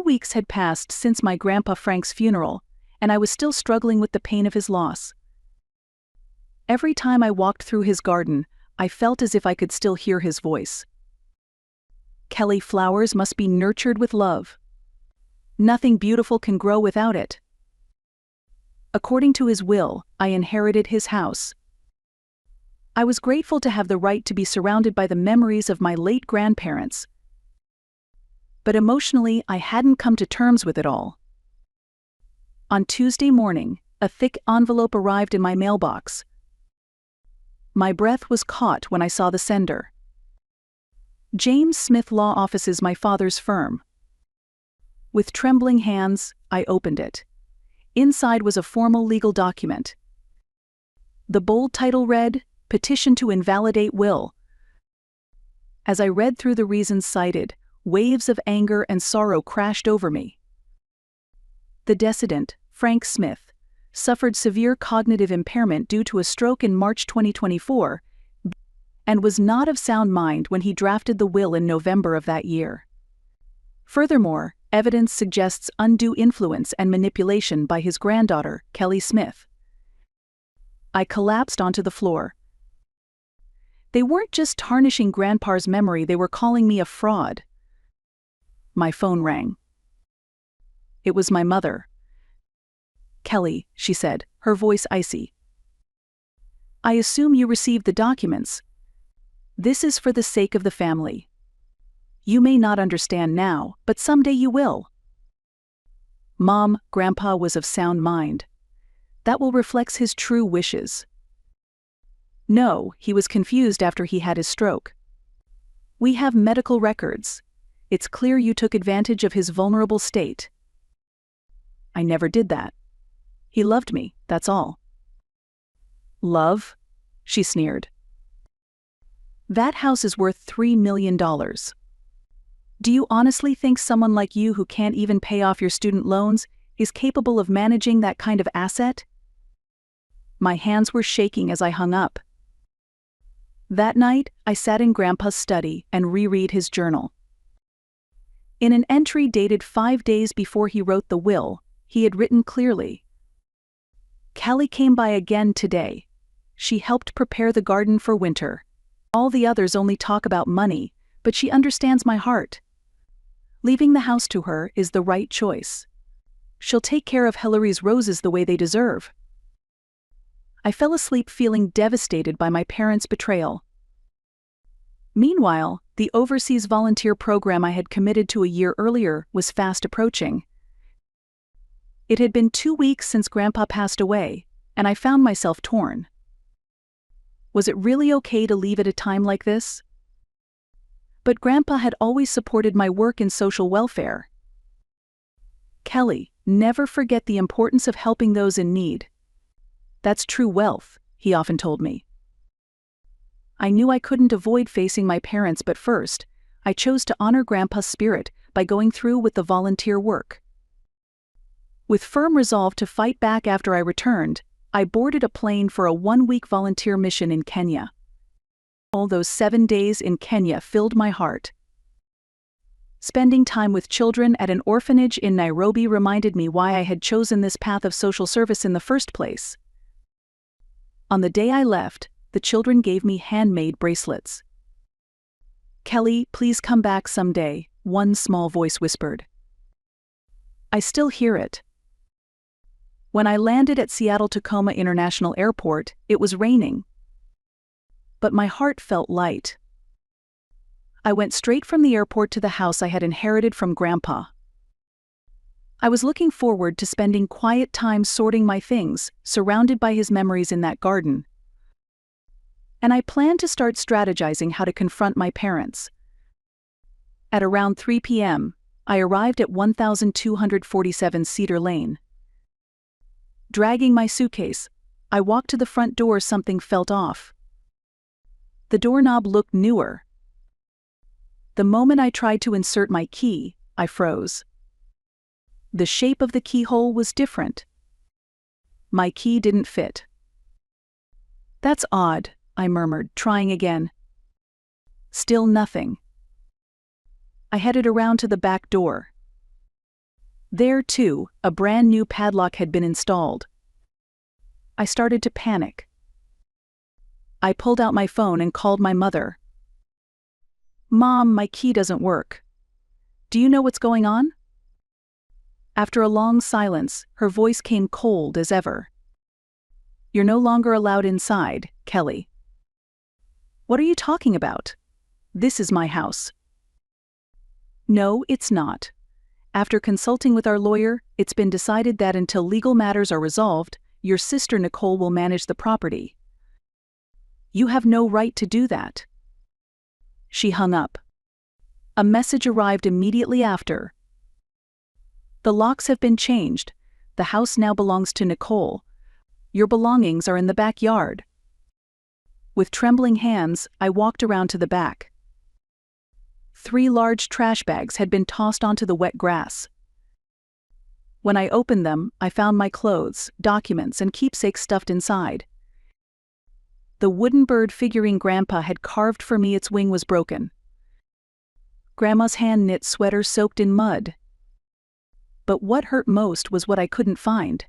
weeks had passed since my grandpa Frank's funeral, and I was still struggling with the pain of his loss. Every time I walked through his garden, I felt as if I could still hear his voice. "Kelly, flowers must be nurtured with love. Nothing beautiful can grow without it." According to his will, I inherited his house. I was grateful to have the right to be surrounded by the memories of my late grandparents. But emotionally, I hadn't come to terms with it all. On Tuesday morning, a thick envelope arrived in my mailbox. My breath was caught when I saw the sender. James Smith Law Offices, my father's firm. With trembling hands, I opened it. Inside was a formal legal document. The bold title read, "Petition to Invalidate Will." As I read through the reasons cited, waves of anger and sorrow crashed over me. The decedent, Frank Smith, suffered severe cognitive impairment due to a stroke in March 2024 and was not of sound mind when he drafted the will in November of that year. Furthermore, evidence suggests undue influence and manipulation by his granddaughter, Kelly Smith. I collapsed onto the floor. They weren't just tarnishing Grandpa's memory, they were calling me a fraud. My phone rang. It was my mother. "Kelly," she said, her voice icy. "I assume you received the documents. This is for the sake of the family. You may not understand now, but someday you will." "Mom, Grandpa was of sound mind. That will reflect his true wishes." "No, he was confused after he had his stroke. We have medical records. It's clear you took advantage of his vulnerable state." "I never did that. He loved me, that's all." "Love?" she sneered. "That house is worth $3 million. Do you honestly think someone like you who can't even pay off your student loans is capable of managing that kind of asset?" My hands were shaking as I hung up. That night, I sat in Grandpa's study and reread his journal. In an entry dated 5 days before he wrote the will, he had written clearly, "Kelly came by again today. She helped prepare the garden for winter. All the others only talk about money, but she understands my heart. Leaving the house to her is the right choice. She'll take care of Hillary's roses the way they deserve." I fell asleep feeling devastated by my parents' betrayal. Meanwhile, the overseas volunteer program I had committed to a year earlier was fast approaching. It had been 2 weeks since Grandpa passed away, and I found myself torn. Was it really okay to leave at a time like this? But Grandpa had always supported my work in social welfare. "Kelly, never forget the importance of helping those in need. That's true wealth," he often told me. I knew I couldn't avoid facing my parents, but first, I chose to honor Grandpa's spirit by going through with the volunteer work. With firm resolve to fight back after I returned, I boarded a plane for a 1-week volunteer mission in Kenya. All those 7 days in Kenya filled my heart. Spending time with children at an orphanage in Nairobi reminded me why I had chosen this path of social service in the first place. On the day I left, the children gave me handmade bracelets. "Kelly, please come back someday," one small voice whispered. I still hear it. When I landed at Seattle-Tacoma International Airport, it was raining. But my heart felt light. I went straight from the airport to the house I had inherited from Grandpa. I was looking forward to spending quiet time sorting my things, surrounded by his memories in that garden. And I planned to start strategizing how to confront my parents. At around 3 p.m., I arrived at 1247 Cedar Lane. Dragging my suitcase, I walked to the front door. Something felt off. The doorknob looked newer. The moment I tried to insert my key, I froze. The shape of the keyhole was different. My key didn't fit. "That's odd," I murmured, trying again. Still nothing. I headed around to the back door. There, too, a brand new padlock had been installed. I started to panic. I pulled out my phone and called my mother. "Mom, my key doesn't work. Do you know what's going on?" After a long silence, her voice came cold as ever. "You're no longer allowed inside, Kelly." "What are you talking about? This is my house." "No, it's not. After consulting with our lawyer, it's been decided that until legal matters are resolved, your sister Nicole will manage the property. You have no right to do that." She hung up. A message arrived immediately after. "The locks have been changed. The house now belongs to Nicole. Your belongings are in the backyard." With trembling hands, I walked around to the back. 3 large trash bags had been tossed onto the wet grass. When I opened them, I found my clothes, documents, and keepsakes stuffed inside. The wooden bird figurine Grandpa had carved for me, its wing was broken. Grandma's hand-knit sweater soaked in mud. But what hurt most was what I couldn't find.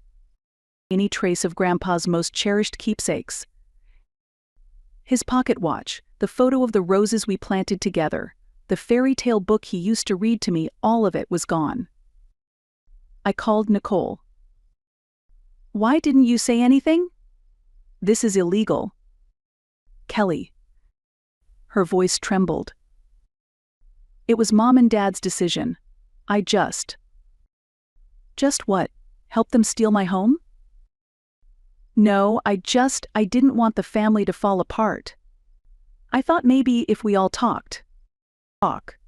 Any trace of Grandpa's most cherished keepsakes. His pocket watch, the photo of the roses we planted together, the fairy tale book he used to read to me, all of it was gone. I called Nicole. "Why didn't you say anything? This is illegal." "Kelly." Her voice trembled. "It was Mom and Dad's decision. I just what? Help them steal my home?" "No, I didn't want the family to fall apart. I thought maybe if we all talked." "Talk?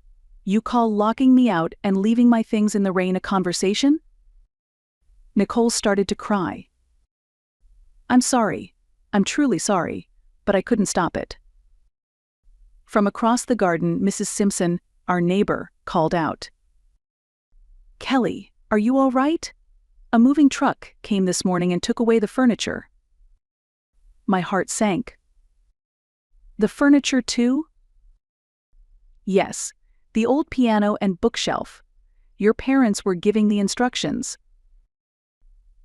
You call locking me out and leaving my things in the rain a conversation?" Nicole started to cry. "I'm sorry. I'm truly sorry, but I couldn't stop it." From across the garden, Mrs. Simpson, our neighbor, called out. "Kelly, are you all right? A moving truck came this morning and took away the furniture." My heart sank. "The furniture too?" "Yes, the old piano and bookshelf. Your parents were giving the instructions.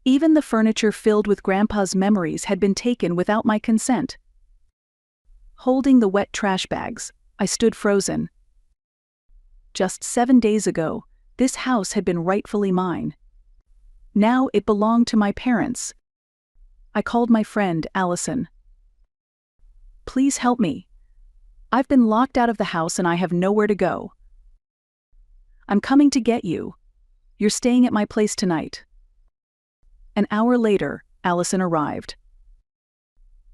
Even the furniture filled with Grandpa's memories had been taken without my consent." Holding the wet trash bags, I stood frozen. Just 7 days ago, this house had been rightfully mine. Now it belonged to my parents. I called my friend, Allison. "Please help me. I've been locked out of the house and I have nowhere to go. I'm coming to get you. You're staying at my place tonight." An hour later, Allison arrived.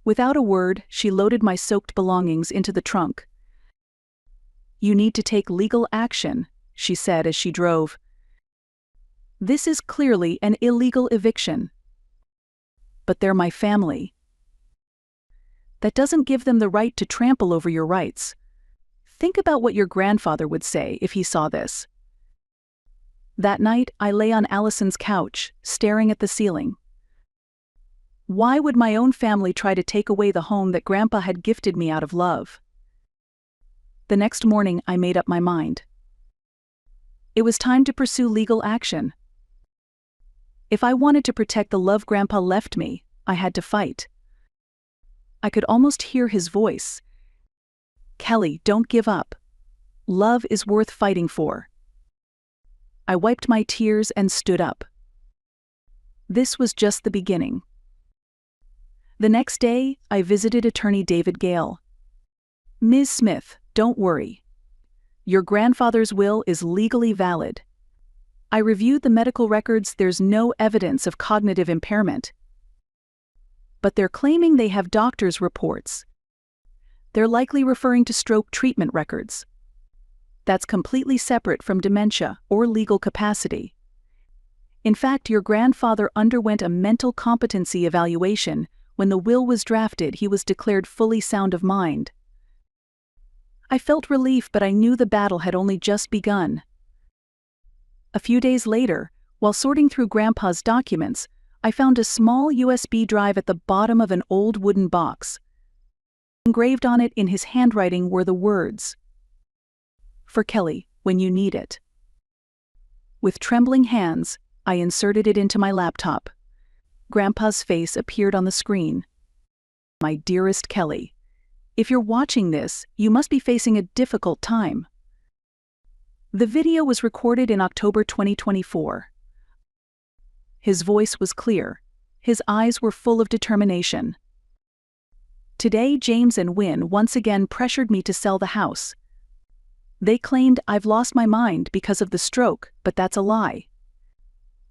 Without a word, she loaded my soaked belongings into the trunk. "You need to take legal action," she said as she drove. "This is clearly an illegal eviction." "But they're my family." "That doesn't give them the right to trample over your rights. Think about what your grandfather would say if he saw this." That night, I lay on Allison's couch, staring at the ceiling. Why would my own family try to take away the home that Grandpa had gifted me out of love? The next morning, I made up my mind. It was time to pursue legal action. If I wanted to protect the love Grandpa left me, I had to fight. I could almost hear his voice. "Kelly, don't give up. Love is worth fighting for." I wiped my tears and stood up. This was just the beginning. The next day, I visited attorney David Gale. "Ms. Smith, don't worry. Your grandfather's will is legally valid. I reviewed the medical records, there's no evidence of cognitive impairment. But they're claiming they have doctor's reports. They're likely referring to stroke treatment records. That's completely separate from dementia or legal capacity. In fact, your grandfather underwent a mental competency evaluation. When the will was drafted, he was declared fully sound of mind." I felt relief, but I knew the battle had only just begun. A few days later, while sorting through Grandpa's documents, I found a small USB drive at the bottom of an old wooden box. Engraved on it in his handwriting were the words, "For Kelly, when you need it." With trembling hands, I inserted it into my laptop. Grandpa's face appeared on the screen. My dearest Kelly, if you're watching this, you must be facing a difficult time. The video was recorded in October 2024. His voice was clear. His eyes were full of determination. Today, James and Wynne once again pressured me to sell the house. They claimed I've lost my mind because of the stroke, but that's a lie.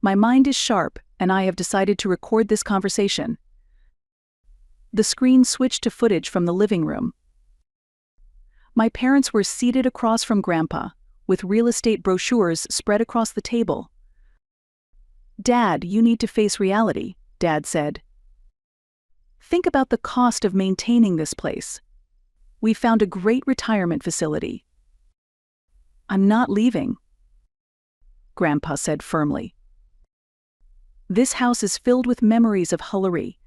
My mind is sharp, and I have decided to record this conversation. The screen switched to footage from the living room. My parents were seated across from Grandpa, with real estate brochures spread across the table. "Dad, you need to face reality," Dad said. "Think about the cost of maintaining this place. We found a great retirement facility." "I'm not leaving," Grandpa said firmly. "This house is filled with memories of Hullery."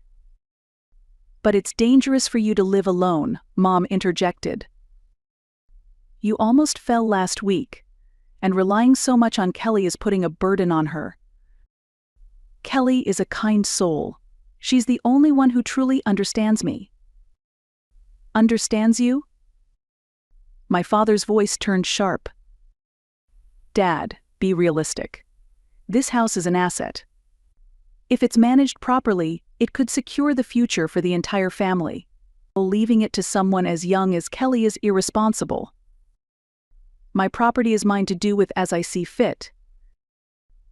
"But it's dangerous for you to live alone," Mom interjected. "You almost fell last week, and relying so much on Kelly is putting a burden on her." "Kelly is a kind soul. She's the only one who truly understands me." "Understands you?" My father's voice turned sharp. "Dad, be realistic. This house is an asset. If it's managed properly, it could secure the future for the entire family. Leaving it to someone as young as Kelly is irresponsible. My property is mine to do with as I see fit."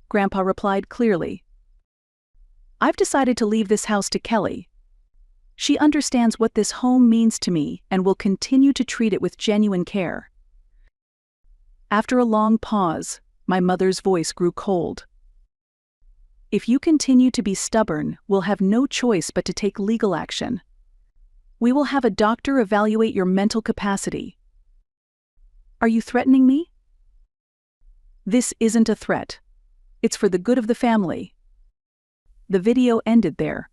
Grandpa replied clearly. "I've decided to leave this house to Kelly. She understands what this home means to me and will continue to treat it with genuine care." After a long pause, my mother's voice grew cold. "If you continue to be stubborn, we'll have no choice but to take legal action. We will have a doctor evaluate your mental capacity." "Are you threatening me?" "This isn't a threat. It's for the good of the family." The video ended there.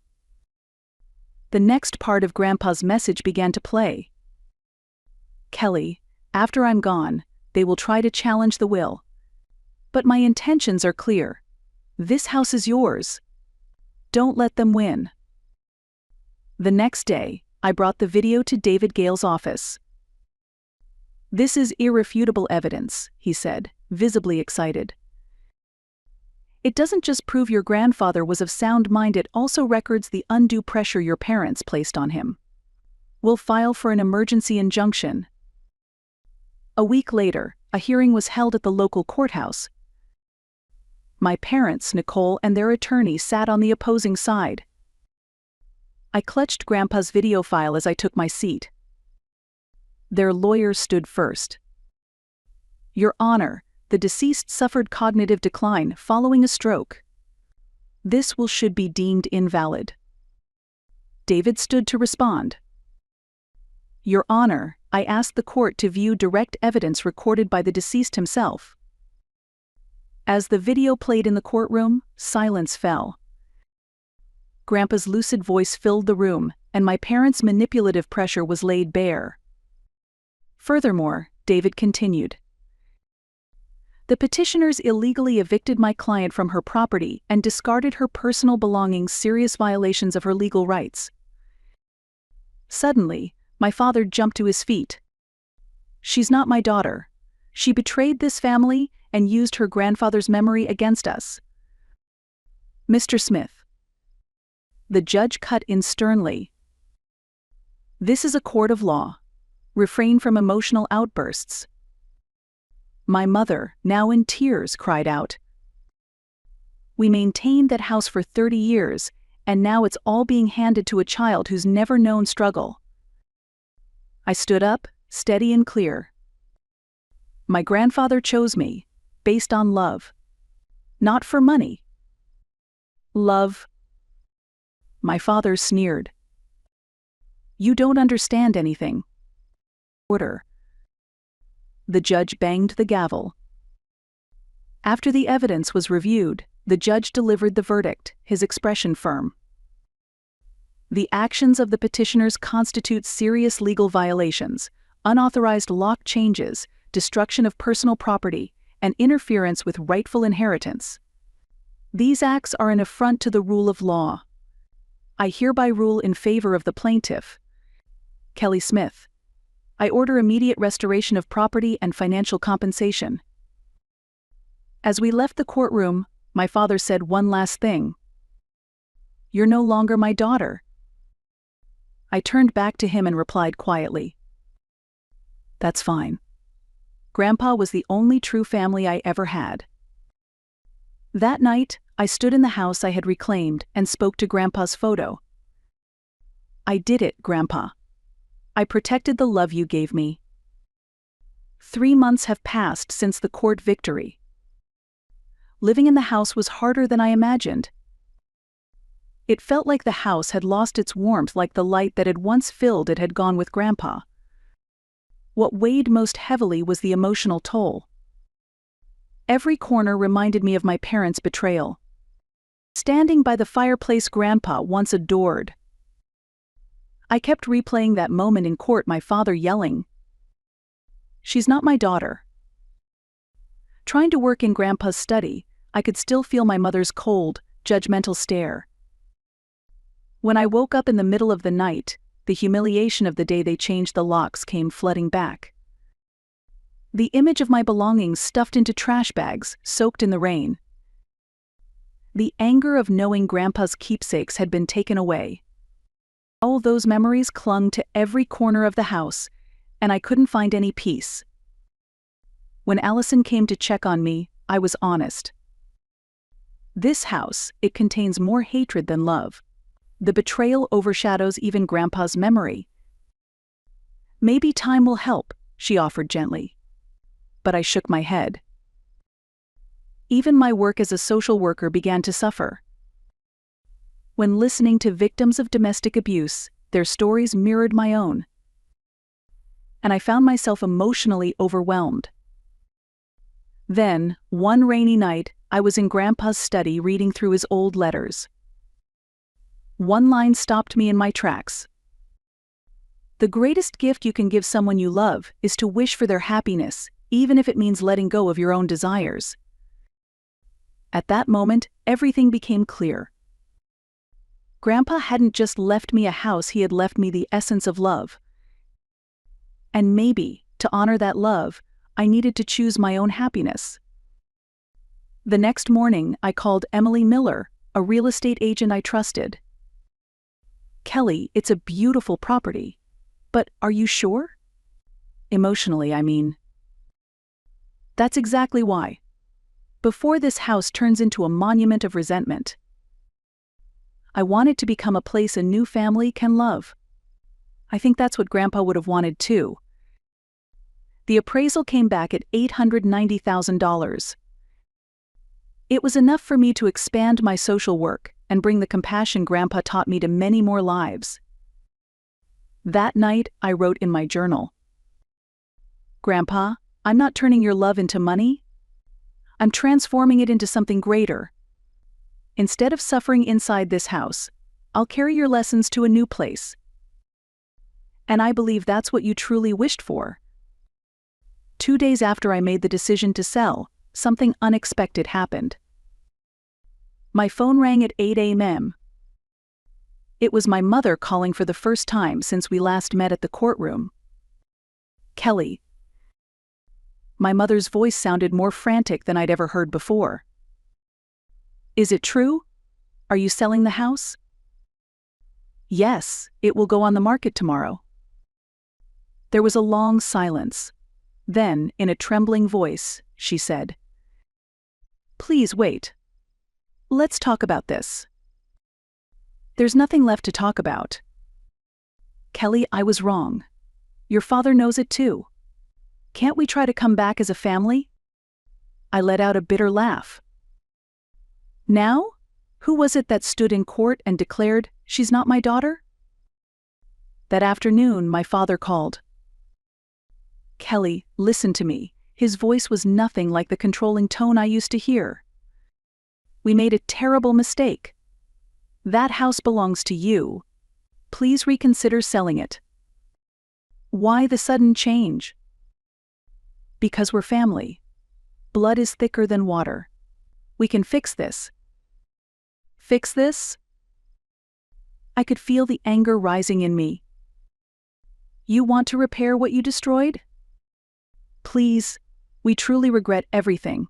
The next part of Grandpa's message began to play. "Kelly, after I'm gone, they will try to challenge the will. But my intentions are clear. This house is yours. Don't let them win." The next day, I brought the video to David Gale's office. "This is irrefutable evidence," he said, visibly excited. "It doesn't just prove your grandfather was of sound mind, it also records the undue pressure your parents placed on him. We'll file for an emergency injunction." A week later, a hearing was held at the local courthouse. My parents, Nicole, and their attorney sat on the opposing side. I clutched Grandpa's video file as I took my seat. Their lawyer stood first. "Your Honor, the deceased suffered cognitive decline following a stroke. This should be deemed invalid." David stood to respond. "Your Honor, I asked the court to view direct evidence recorded by the deceased himself." As the video played in the courtroom, silence fell. Grandpa's lucid voice filled the room, and my parents' manipulative pressure was laid bare. Furthermore, David continued, "The petitioners illegally evicted my client from her property and discarded her personal belongings, serious violations of her legal rights." Suddenly, my father jumped to his feet. "She's not my daughter. She betrayed this family and used her grandfather's memory against us." "Mr. Smith." The judge cut in sternly. "This is a court of law. Refrain from emotional outbursts." My mother, now in tears, cried out, "We maintained that house for 30 years, and now it's all being handed to a child who's never known struggle." I stood up, steady and clear. "My grandfather chose me, based on love. Not for money. Love." My father sneered. "You don't understand anything." Order. The judge banged the gavel. After the evidence was reviewed, the judge delivered the verdict, his expression firm. "The actions of the petitioners constitute serious legal violations, unauthorized lock changes, destruction of personal property, and interference with rightful inheritance. These acts are an affront to the rule of law. I hereby rule in favor of the plaintiff, Kelly Smith. I order immediate restoration of property and financial compensation. As we left the courtroom, my father said one last thing. You're no longer my daughter. I turned back to him and replied quietly. That's fine. Grandpa was the only true family I ever had. That night, I stood in the house I had reclaimed and spoke to Grandpa's photo. I did it, Grandpa. I protected the love you gave me. 3 months have passed since the court victory. Living in the house was harder than I imagined. It felt like the house had lost its warmth, like the light that had once filled it had gone with Grandpa. What weighed most heavily was the emotional toll. Every corner reminded me of my parents' betrayal. Standing by the fireplace Grandpa once adored. I kept replaying that moment in court, my father yelling, "She's not my daughter." Trying to work in Grandpa's study, I could still feel my mother's cold, judgmental stare. When I woke up in the middle of the night, the humiliation of the day they changed the locks came flooding back. The image of my belongings stuffed into trash bags, soaked in the rain. The anger of knowing Grandpa's keepsakes had been taken away. All those memories clung to every corner of the house, and I couldn't find any peace. When Allison came to check on me, I was honest. This house, it contains more hatred than love. The betrayal overshadows even Grandpa's memory. Maybe time will help, she offered gently. But I shook my head. Even my work as a social worker began to suffer. When listening to victims of domestic abuse, their stories mirrored my own. And I found myself emotionally overwhelmed. Then, one rainy night, I was in Grandpa's study reading through his old letters. One line stopped me in my tracks. The greatest gift you can give someone you love is to wish for their happiness, even if it means letting go of your own desires. At that moment, everything became clear. Grandpa hadn't just left me a house, he had left me the essence of love. And maybe, to honor that love, I needed to choose my own happiness. The next morning, I called Emily Miller, a real estate agent I trusted. Kelly, it's a beautiful property. But are you sure? Emotionally, I mean. That's exactly why. Before this house turns into a monument of resentment, I want it to become a place a new family can love. I think that's what Grandpa would have wanted too. The appraisal came back at $890,000. It was enough for me to expand my social work and bring the compassion Grandpa taught me to many more lives. That night, I wrote in my journal, "Grandpa, I'm not turning your love into money. I'm transforming it into something greater. Instead of suffering inside this house, I'll carry your lessons to a new place. And I believe that's what you truly wished for." 2 days after I made the decision to sell, something unexpected happened. My phone rang at 8 a.m. It was my mother calling for the first time since we last met at the courtroom. "Kelly." My mother's voice sounded more frantic than I'd ever heard before. "Is it true? Are you selling the house?" "Yes, it will go on the market tomorrow." There was a long silence. Then, in a trembling voice, she said, "Please wait. Let's talk about this." "There's nothing left to talk about." "Kelly, I was wrong. Your father knows it too. Can't we try to come back as a family?" I let out a bitter laugh. "Now? Who was it that stood in court and declared, 'She's not my daughter'?" That afternoon, my father called. "Kelly, listen to me." His voice was nothing like the controlling tone I used to hear. "We made a terrible mistake. That house belongs to you. Please reconsider selling it." "Why the sudden change?" "Because we're family. Blood is thicker than water. We can fix this. Fix this? I could feel the anger rising in me. You want to repair what you destroyed? Please, we truly regret everything.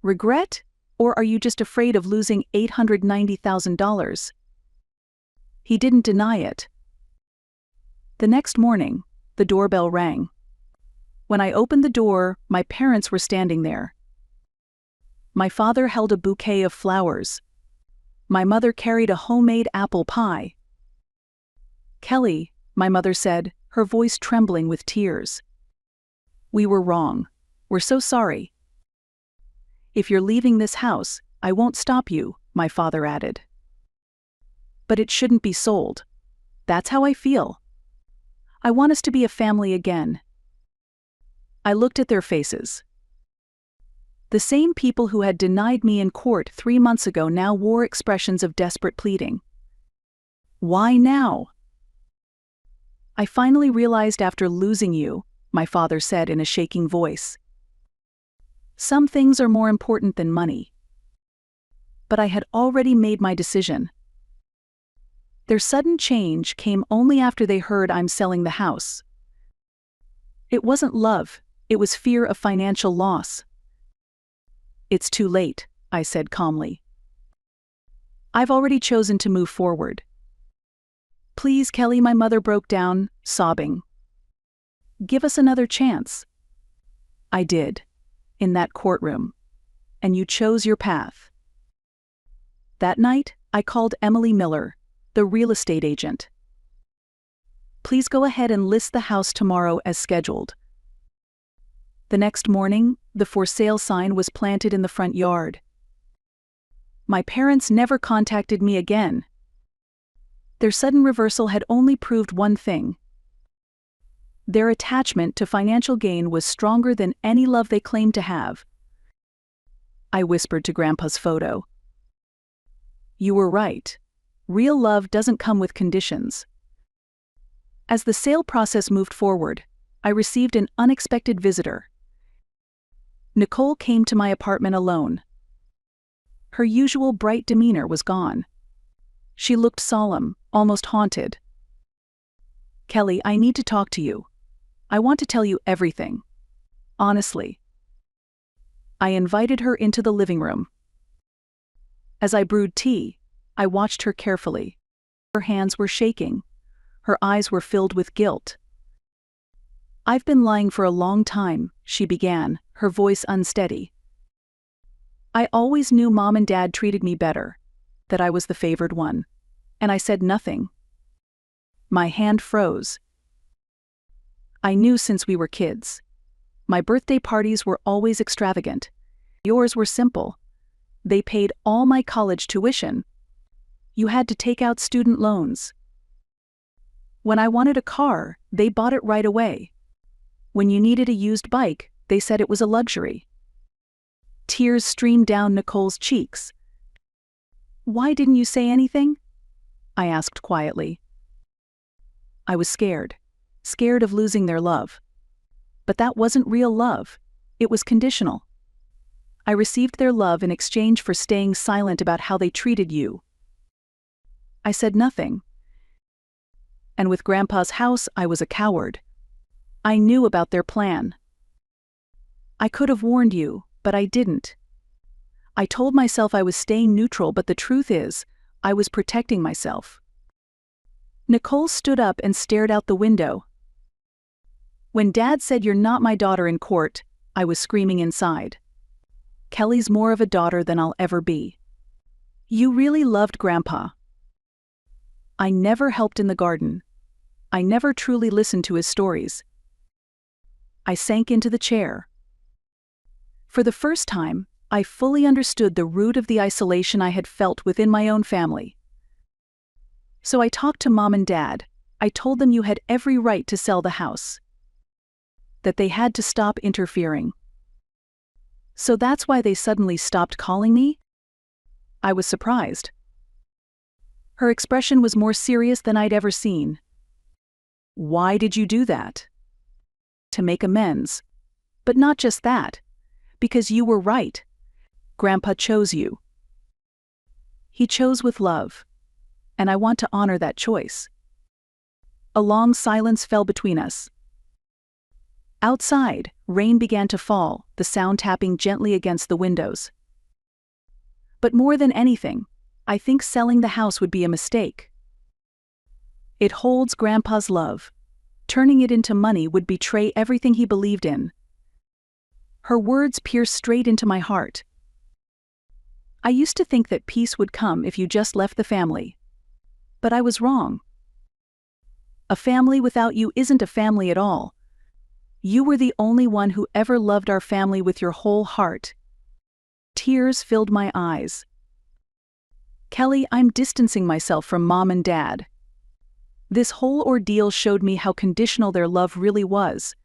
Regret? Or are you just afraid of losing $890,000? He didn't deny it. The next morning, the doorbell rang. When I opened the door, my parents were standing there. My father held a bouquet of flowers. My mother carried a homemade apple pie. "Kelly," my mother said, her voice trembling with tears. "We were wrong. We're so sorry. If you're leaving this house, I won't stop you," my father added. "But it shouldn't be sold. That's how I feel. I want us to be a family again." I looked at their faces. The same people who had denied me in court 3 months ago now wore expressions of desperate pleading. Why now? "I finally realized after losing you," my father said in a shaking voice. "Some things are more important than money." But I had already made my decision. Their sudden change came only after they heard I'm selling the house. It wasn't love, it was fear of financial loss. "It's too late," I said calmly. "I've already chosen to move forward." "Please, Kelly," my mother broke down, sobbing. "Give us another chance." I did, in that courtroom. And you chose your path. That night, I called Emily Miller, the real estate agent. "Please go ahead and list the house tomorrow as scheduled." The next morning, the for sale sign was planted in the front yard. My parents never contacted me again. Their sudden reversal had only proved one thing. Their attachment to financial gain was stronger than any love they claimed to have. I whispered to Grandpa's photo. "You were right. Real love doesn't come with conditions." As the sale process moved forward, I received an unexpected visitor. Nicole came to my apartment alone. Her usual bright demeanor was gone. She looked solemn, almost haunted. "Kelly, I need to talk to you. I want to tell you everything. Honestly." I invited her into the living room. As I brewed tea, I watched her carefully. Her hands were shaking. Her eyes were filled with guilt. "I've been lying for a long time," she began, her voice unsteady. "I always knew Mom and Dad treated me better, that I was the favored one, and I said nothing." My hand froze. "I knew since we were kids. My birthday parties were always extravagant. Yours were simple. They paid all my college tuition. You had to take out student loans. When I wanted a car, they bought it right away. When you needed a used bike, they said it was a luxury." Tears streamed down Nicole's cheeks. "Why didn't you say anything?" I asked quietly. "I was scared of losing their love. But that wasn't real love. It was conditional. I received their love in exchange for staying silent about how they treated you." I said nothing. And with Grandpa's house, I was a coward. I knew about their plan. I could have warned you, but I didn't. I told myself I was staying neutral, but the truth is, I was protecting myself. Nicole stood up and stared out the window. "When Dad said you're not my daughter in court," I was screaming inside. "Kelly's more of a daughter than I'll ever be. You really loved Grandpa." I never helped in the garden. I never truly listened to his stories. I sank into the chair. For the first time, I fully understood the root of the isolation I had felt within my own family. So I talked to Mom and Dad. I told them you had every right to sell the house. That they had to stop interfering. So that's why they suddenly stopped calling me? I was surprised. Her expression was more serious than I'd ever seen. "Why did you do that?" "To make amends. But not just that. Because you were right. Grandpa chose you. He chose with love. And I want to honor that choice." A long silence fell between us. Outside, rain began to fall, the sound tapping gently against the windows. But more than anything, I think selling the house would be a mistake. It holds Grandpa's love. Turning it into money would betray everything he believed in. Her words pierced straight into my heart. I used to think that peace would come if you just left the family. But I was wrong. A family without you isn't a family at all. You were the only one who ever loved our family with your whole heart. Tears filled my eyes. Kelly, I'm distancing myself from Mom and Dad. This whole ordeal showed me how conditional their love really was.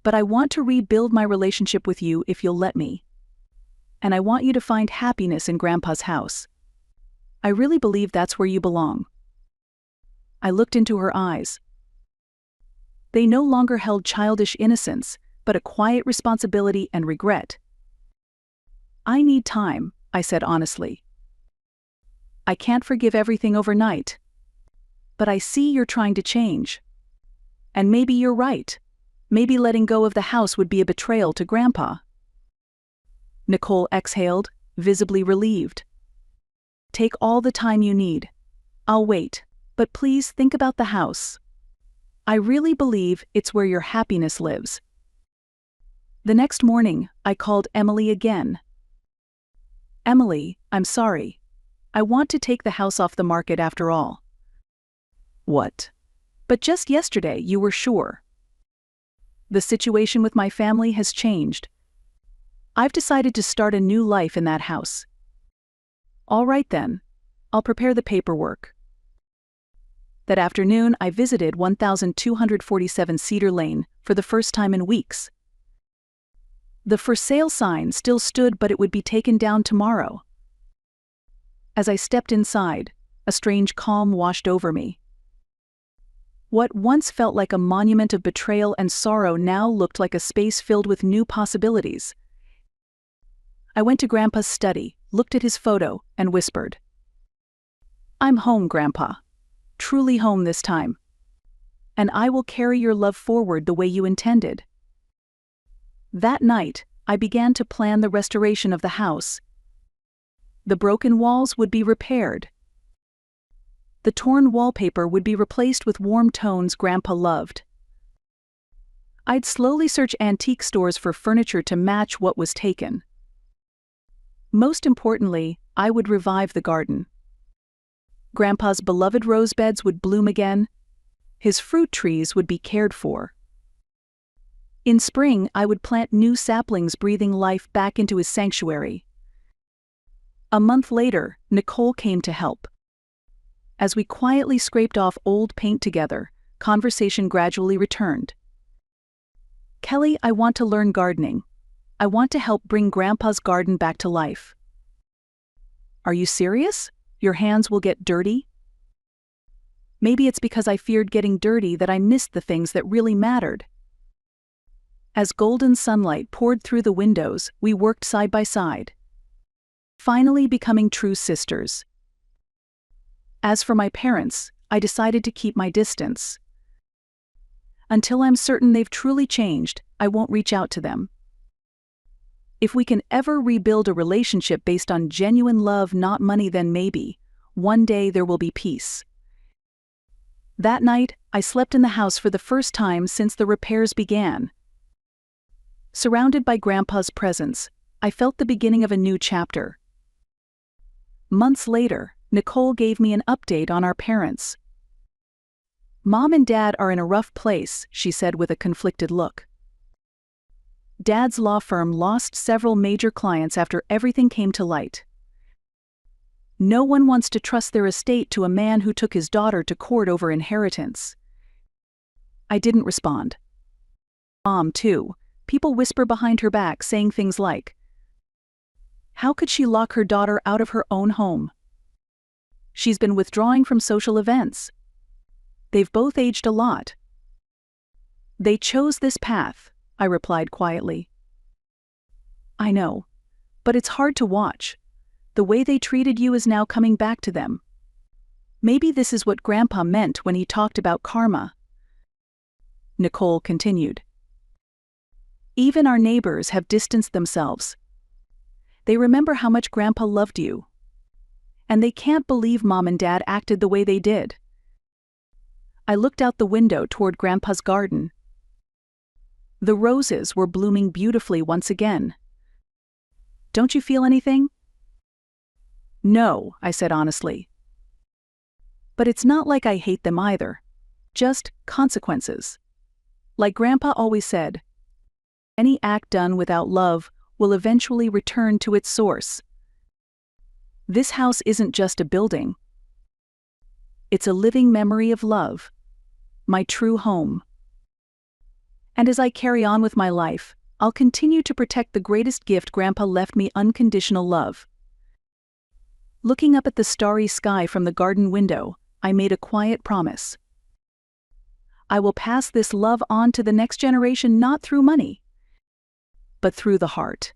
But I want to rebuild my relationship with you if you'll let me. And I want you to find happiness in Grandpa's house. I really believe that's where you belong." I looked into her eyes. They no longer held childish innocence, but a quiet responsibility and regret. "I need time," I said honestly. "I can't forgive everything overnight. But I see you're trying to change. And maybe you're right. Maybe letting go of the house would be a betrayal to Grandpa." Nicole exhaled, visibly relieved. "Take all the time you need. I'll wait, but please think about the house. I really believe it's where your happiness lives." The next morning, I called Emily again. "Emily, I'm sorry. I want to take the house off the market after all." "What? But just yesterday you were sure." "The situation with my family has changed. I've decided to start a new life in that house." "All right then. I'll prepare the paperwork." That afternoon, I visited 1247 Cedar Lane for the first time in weeks. The for sale sign still stood, but it would be taken down tomorrow. As I stepped inside, a strange calm washed over me. What once felt like a monument of betrayal and sorrow now looked like a space filled with new possibilities. I went to Grandpa's study, looked at his photo, and whispered, "I'm home, Grandpa. Truly home this time. And I will carry your love forward the way you intended." That night, I began to plan the restoration of the house. The broken walls would be repaired. The torn wallpaper would be replaced with warm tones Grandpa loved. I'd slowly search antique stores for furniture to match what was taken. Most importantly, I would revive the garden. Grandpa's beloved rose beds would bloom again. His fruit trees would be cared for. In spring, I would plant new saplings, breathing life back into his sanctuary. A month later, Nicole came to help. As we quietly scraped off old paint together, conversation gradually returned. "Kelly, I want to learn gardening. I want to help bring Grandpa's garden back to life." "Are you serious? Your hands will get dirty?" "Maybe it's because I feared getting dirty that I missed the things that really mattered." As golden sunlight poured through the windows, we worked side by side, finally becoming true sisters. As for my parents, I decided to keep my distance. Until I'm certain they've truly changed, I won't reach out to them. If we can ever rebuild a relationship based on genuine love, not money, then maybe, one day there will be peace. That night, I slept in the house for the first time since the repairs began. Surrounded by Grandpa's presence, I felt the beginning of a new chapter. Months later, Nicole gave me an update on our parents. "Mom and Dad are in a rough place," she said with a conflicted look. Dad's law firm lost several major clients after everything came to light. No one wants to trust their estate to a man who took his daughter to court over inheritance. I didn't respond. Mom, too. People whisper behind her back, saying things like, "How could she lock her daughter out of her own home? She's been withdrawing from social events." They've both aged a lot. "They chose this path," I replied quietly. I know. But it's hard to watch. The way they treated you is now coming back to them. Maybe this is what Grandpa meant when he talked about karma. Nicole continued. Even our neighbors have distanced themselves. They remember how much Grandpa loved you. And they can't believe Mom and Dad acted the way they did. I looked out the window toward Grandpa's garden. The roses were blooming beautifully once again. Don't you feel anything? No, I said honestly. But it's not like I hate them either. Just consequences. Like Grandpa always said, any act done without love will eventually return to its source. This house isn't just a building. It's a living memory of love, my true home. And as I carry on with my life, I'll continue to protect the greatest gift Grandpa left me: unconditional love. Looking up at the starry sky from the garden window, I made a quiet promise. I will pass this love on to the next generation, not through money, but through the heart.